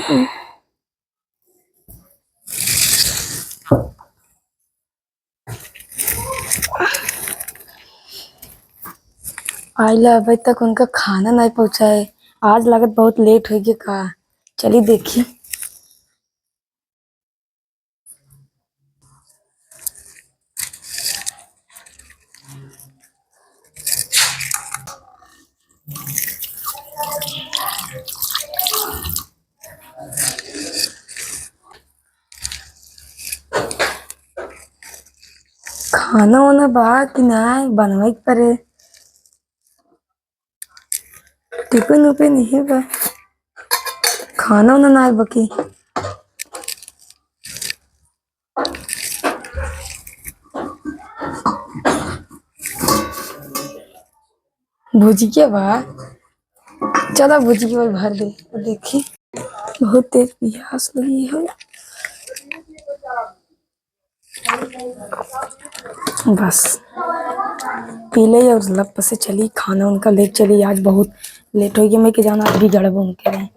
आइला अभी तक उनका खाना नहीं पहुंचा है। आज लागत बहुत लेट हो गया का। चलिए देखी। खाना वाना बा कि नहीं बनवाई के परे। टिफिन उपिन नहीं बा। खाना वाना नहीं बकी। भुजिया बा। चलो भुजिया भर दे। देखी बहुत तेज प्यास लगी है। बस पी ले और लप से चली। खाना उनका ले चली। आज बहुत लेट हो गया। मैं के जाना अभी गड़ब उनके रहे।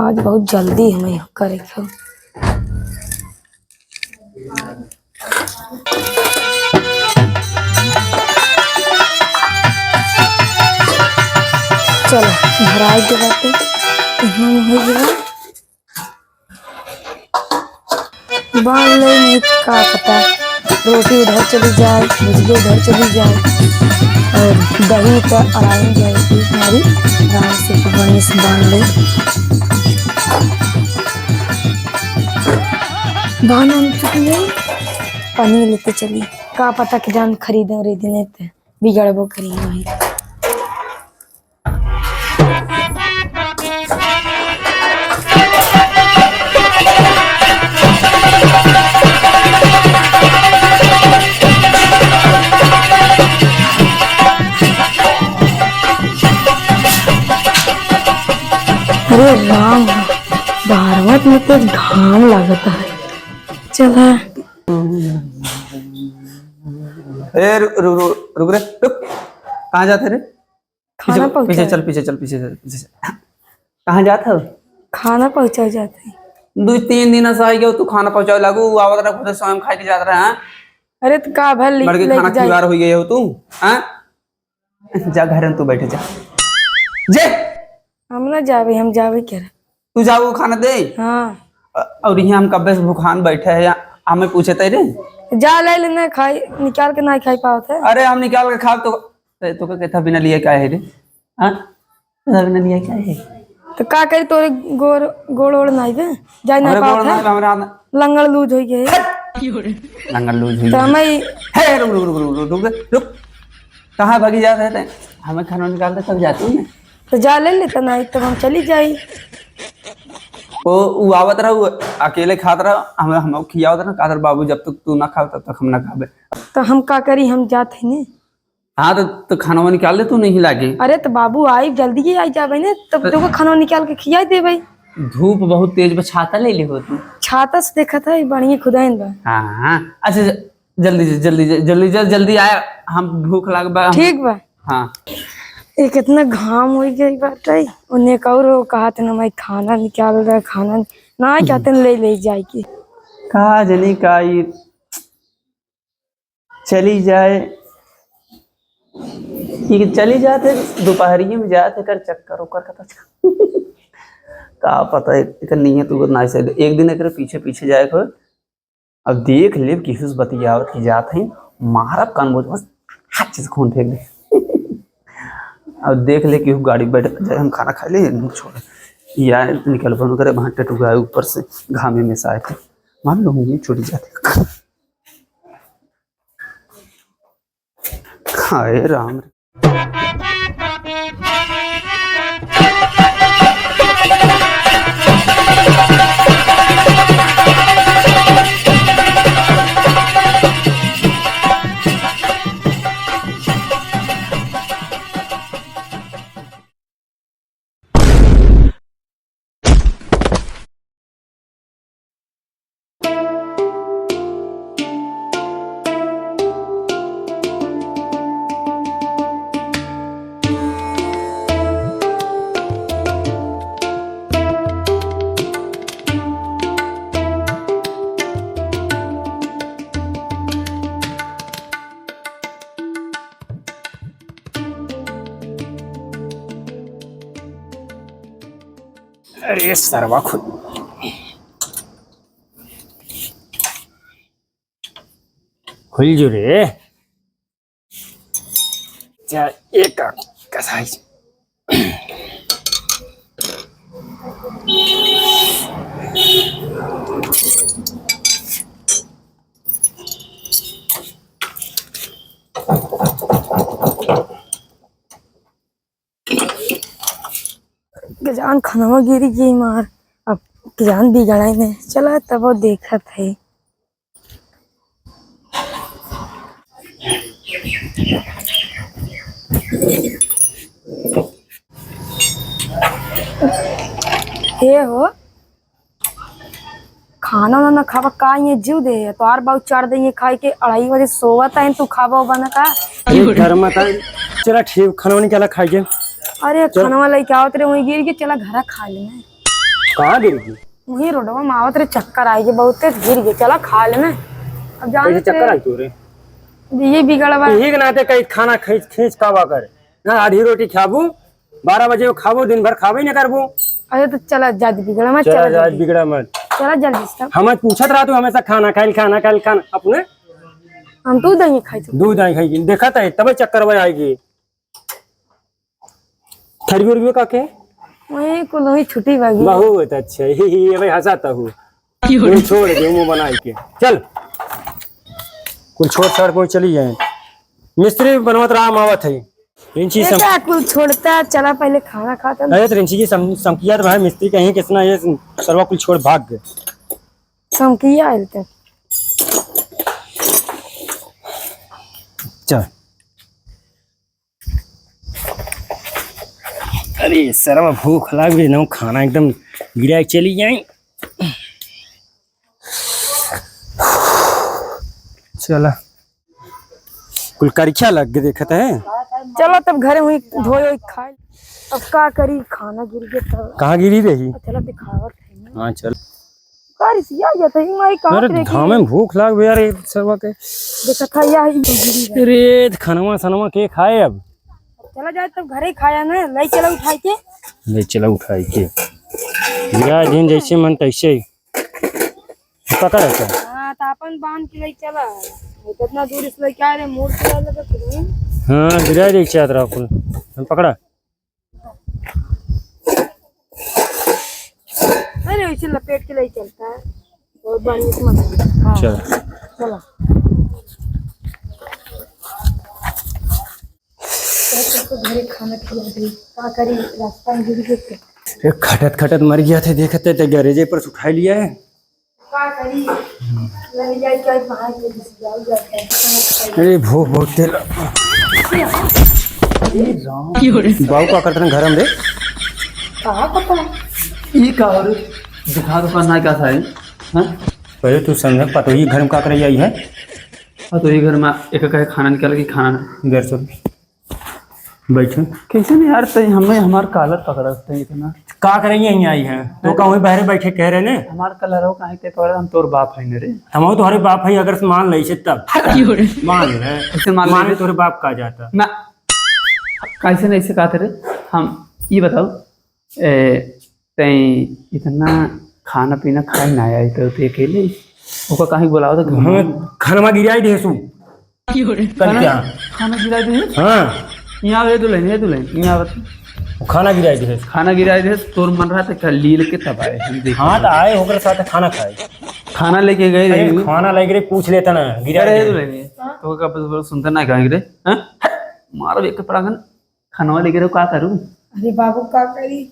आज बहुत जल्दी हमें करे क्यों। चलो भराई के बातें हो गया। बांध ले नहीं का पता। रोटी उधर चली जाए, भुजिया उधर चली जाए और दही तो आराम जाएगी हमारी। आराम से बढ़िया से बांध ले। बांध चुकी है। पनीर लेते चली। का पता कि जान खरीदे वरीदे थे बिगड़बो करी वही। अरे राम भारवत में तो घाम लगता है। चल रुक रे रुक। कहाँ जाते रे? खाना पीछे चल पीछे चल पीछे चल। कहाँ जाते हो? खाना पहुंचा जाते। 2-3 दिन से आई गयो तू खाना पहुंचाओ लागू आवत रहा खुद स्वयं खाए के जात रहा है। अरे तो का भर बढ़ के खाना खिलार हो गई हो तू। हां जा घर में तू बैठे जा। जे हम ना जावे। हम जावे क्या तू जाओ खाना दे। हाँ और यहाँ हम कब्बे से भूखान बैठे हैं। हमें पूछे थे जा ले लेना खाई निकाल के ना खाई पाओ थे। अरे हम निकाल के खा तो कहता बिना लिए क्या है रे? हाँ बिना लिए क्या है? तो का करी तोरे गोड़ ओड़ नहीं बे जाय नहीं पाओ थे। लंगड़ लूज हो गए। लंगड़ लूज हुई तो हमें है। रुक रुक रुक रुक रुक रुक। कहाँ भागी जा रहे थे? हमें खाना निकालते तब जाती हूँ। तो जा ले लेता नहीं तो हम चली जाई। वो आवत रहा अकेले खात रहा। हम खियावत ना कादर बाबू जब तक तू ना खाओ तब तक हम ना खावे। तो हम का करी हम जाते ने। हाँ तो खाना निकाल दे तू नहीं लागे। अरे तो बाबू आई जल्दी ही आई जावे ने तब तो खाना निकाल के खिया दे भाई। धूप बहुत तेज छाता ले हो तू। छाता से देखा था बढ़िया खुदाइन बा। हाँ अच्छा जल्दी जल्दी जल्दी जल्दी आया। हम भूख लाग बा। ठीक बा। हाँ ये कितना घाम हो गई बाटे। उन्हें कहो कहा था ना मैं खाना निकाल रहा खाना ना कहते ले जाएगी। कहा जनी का ये चली जाए कि चली जाते दोपहरिये में जाते कर चक्कर ओकर का पता एक नहीं है तू ना से एक दिन एक पीछे पीछे जाए को। अब देख ले किसी से बतियावत की जात है मारब कान बोझ बस हाथ चीज खून फेंक दे। अब देख ले कि गाड़ी बैठ जाए हम खाना खा ले छोड़ या निकल बन करे वहां टटुआ ऊपर से घामे में से आए थे मान लो ये छुट जाती। हाय राम। अरे सरवा खुद खुल जो रे जा एक कसाई गजान खनवा गिरी गई मार। अब गजान बिगड़ा ने चला तब वो देखा थे। ये हो खाना ना खावा का ये जीव दे तो आर बाऊ चार दे ये खाई के 2:30 बजे सोवा था तू खावा बना का। घर में था चला ठीक खाना नहीं चला खाइए। अरे खाना लेके आवत रे वही गिर के चला घर खा लेना। कहाँ गिर गई वही रोडवा में आवत रे चक्कर आई बहुत गिर गए चला खा लेना। अब जाने चक्कर आई तू रे ये बिगड़वा यही के नाते कहीं खाना खींच खींच खावा कर ना आधी रोटी खाबू 12 बजे खाबो दिन भर खावे ना करबो। अरे तो चला जल्दी बिगड़ा मत चला चला आज बिगड़ा मत चला जल्दी सब हम पूछत रहा तू हमेशा खाना खाना अपने हम दूध नहीं खाई थे। दूध आई खाई देखा था तब चक्कर में आएगी थरवी उर्वी का के वही कुल ही छुट्टी भागी बहुत अच्छा ही भाई हंसाता हूँ छोड़ दे मुंह बना के चल कुल छोड़ छाड़ कोई चली जाए मिस्त्री बनवत रहा मावत है रिंची सम क्या कुल छोड़ता चला पहले खाना खाता अरे तो रिंची की समकिया भाई मिस्त्री कहीं कितना ये सरवा कुल छोड़ भाग गए समकिया आयल तक चल अरे सरवा भूख लग गई ना खाना एकदम गिरा के चली जाए चला कुल करिया लग गए देखते हैं चलो तब घरे हुई धोए खाए अब का करी खाना गिर गया तब कहाँ गिरी रही चलो दिखावत है हाँ चल कारिसिया जाता है मारी कहां अरे धाम में भूख लग गई यार सरवा के देखा था या ही गिरी अरे खनवा सनवा के खाए अब चला जाए तब घरे खाया ना ले चला उठाई के ले चला उठाई के गिरा दिन जैसे मन तैसे ही पकड़ है हां तो अपन बांध के ले चला इतना दूर इस ले क्या रे मोड़ के लगा तो हाँ गिरा दे चाहत रहा कुल पकड़ा अरे वैसे लपेट के ले चलता है बहुत बढ़िया से मत हां चल चला तो घरे खाना खिला दे का करी रास्ता में गिर गए खटत खटत मर गया थे देखते थे गैरेजे पर से उठा लिया है का करी ले जाए क्या बाहर के जाओ जाता है अरे भूख बहुत तेल बाबू का करते घर में रे कहा पता ये का और दिखा तो करना क्या था हां पहले तू समझ पता ही घर में का कर आई है और तो ये घर में एक कहे खाना निकाल के खाना इधर से बैठो कैसे नहीं यार तई हमें हमार कालर पकड़ते हैं इतना का करेंगे यहीं आई है तो कहूँ बाहर बैठे कह रहे ने हमार कलर हो काहे के पकड़ हम तोर बाप है ने रे हम तुम्हारे बाप भाई अगर से मान ले तब मान ले कैसे मान मान ले तोरे बाप का जाता ना कैसे नहीं से कहते रे हम ये बताओ तई इतना खाना पीना खाए ना आया तो ते अकेले ओका काहे बुलाओ तो हमें खाना गिराई दे सु कल क्या खाना गिरा दे हाँ यहाँ वे दुल्हन यहाँ बता खाना गिराई दे खाना गिराए दे तोर मन रहा था लील के तब आए हम देख हाँ तो आए होकर साथ खाना खाए खाना लेके गए रे खाना लग रहे पूछ लेता ना गिरा रे दुल्हन तो का सुनता ना कहेंगे रे हां मारो एक पड़ागन खाना लेके रे का करूं अरे बाबू का करी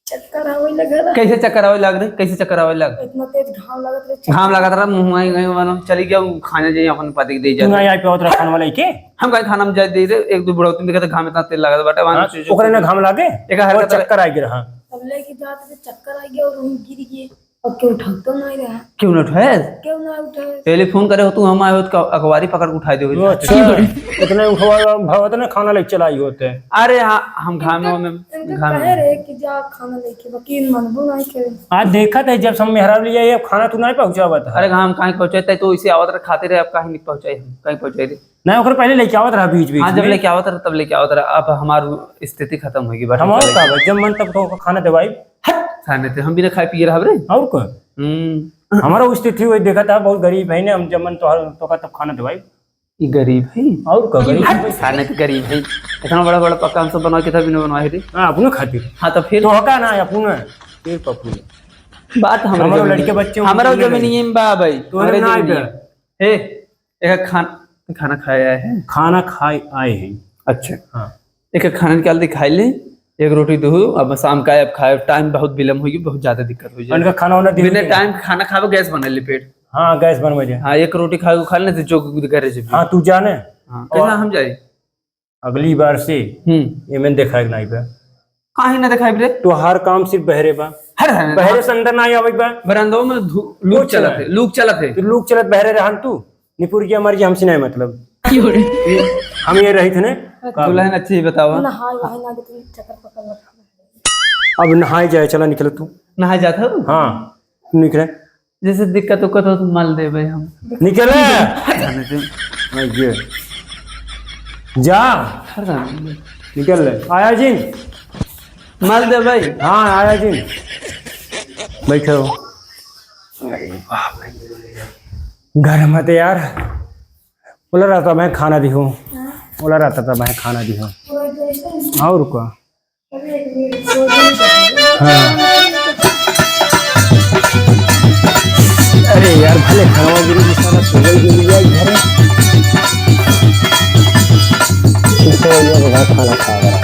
चक्कर आवे लगा कैसे चक्कर आवे लग रे कैसे चक्कर आवे लग इतना तेज घाम लगत रे घाम लगा था मुंह में गए वाला चली गया खाने जाए अपन पति दे तू जा आई पे उतरा खाना वाला के हम कहीं खाना में जाए दे रे एक दो बुढ़ौती देखा घाम इतना तेल लगा बेटा वहां ओकरे ना घाम लागे एक हरकत चक्कर आ गया हां तब लेके जाते थे चक्कर आ गया और वहीं गिर गए अब क्यों उठा तो नहीं रहा क्यों न उठाए क्यों ना उठाए पहले फोन करे हो तू हम आए हो तो अखबारी पकड़ के उठा दे इतने उठवा भाव ने खाना लेके चलाई होते अरे हाँ हम घाम में घाम कहे रे कि जा खाना लेके वकील मनबू नहीं करे आज देखा था जब सब मेहराब लिया ये खाना तू नहीं पहुंचावा था अरे हम कहीं पहुंचाते तो इसे आवत खाते रहे अब कहीं नहीं पहुंचाए हम कहीं पहुंचाए थे नहीं ओकर पहले लेके आवत रहा बीच बीच हाँ जब लेके आवत रहा तब लेके आवत रहा अब हमारी स्थिति खत्म होगी हम का जब मन तब तो खाना दवाई खाने थे हम भी ना खाए पिए रहा रे। और का हमारा स्थिति वही देखा था, बहुत गरीब है ना हम, जमन तो का तब खाना दे भाई। ये गरीब है और का गरीब है। खाने के गरीब है, इतना बड़ा बड़ा पकवान सब बनवा के तभी न बनवाए रे। हाँ अपने खातिर। हाँ तो फिर तो हका ना अपने फिर पप्पू बात हमारे लड़के बच्चे हमारा जमीन में बा भाई तोरे ना आए हे एक खाना खाया है, खाना खाए आए हैं। अच्छा हाँ एक खाना निकाल दे खाई ले, एक रोटी दो, अब शाम का अब खाए, टाइम बहुत विलम्ब होगी, बहुत ज्यादा दिक्कत हो जाए। उनका खाना होना बिना टाइम खाना खावे गैस बने ले पेट। हाँ गैस बनवा जाए। हाँ एक रोटी खाए खा लेते जो करे से। हाँ तू जाने कैसा हम जाए अगली बार से ये मैंने देखा है नहीं बा काहे ना दिखाई रे। तो हर काम सिर्फ बहरे बा, हर बहरे से अंदर ना आवे बा। बरामदों में लूक चलत है, लूक चलत है। तो लोग चलत बहरे रहन तू निपुर की मर्जी हमसे नहीं मतलब। हम ये रही थे ने दुल्हन अच्छी बतावा। नहाए वहाए ना देती चक्कर पकड़ लगता अब नहाए जाए, चला निकल तू। नहा जाता हो हाँ निकले जैसे दिक्कत उक्कत हो तो माल दे भाई हम निकले ये जा हर निकल ले आया जिन माल दे भाई। हाँ आया जिन बैठो। घर मत यार बोला रहता मैं खाना दी हूँ, बोला रहता था मैं खाना दी हूँ और क्या। हाँ अरे यार भले खाना गिरी की सारा सोगल गिर गया घर में, खाना खा रहा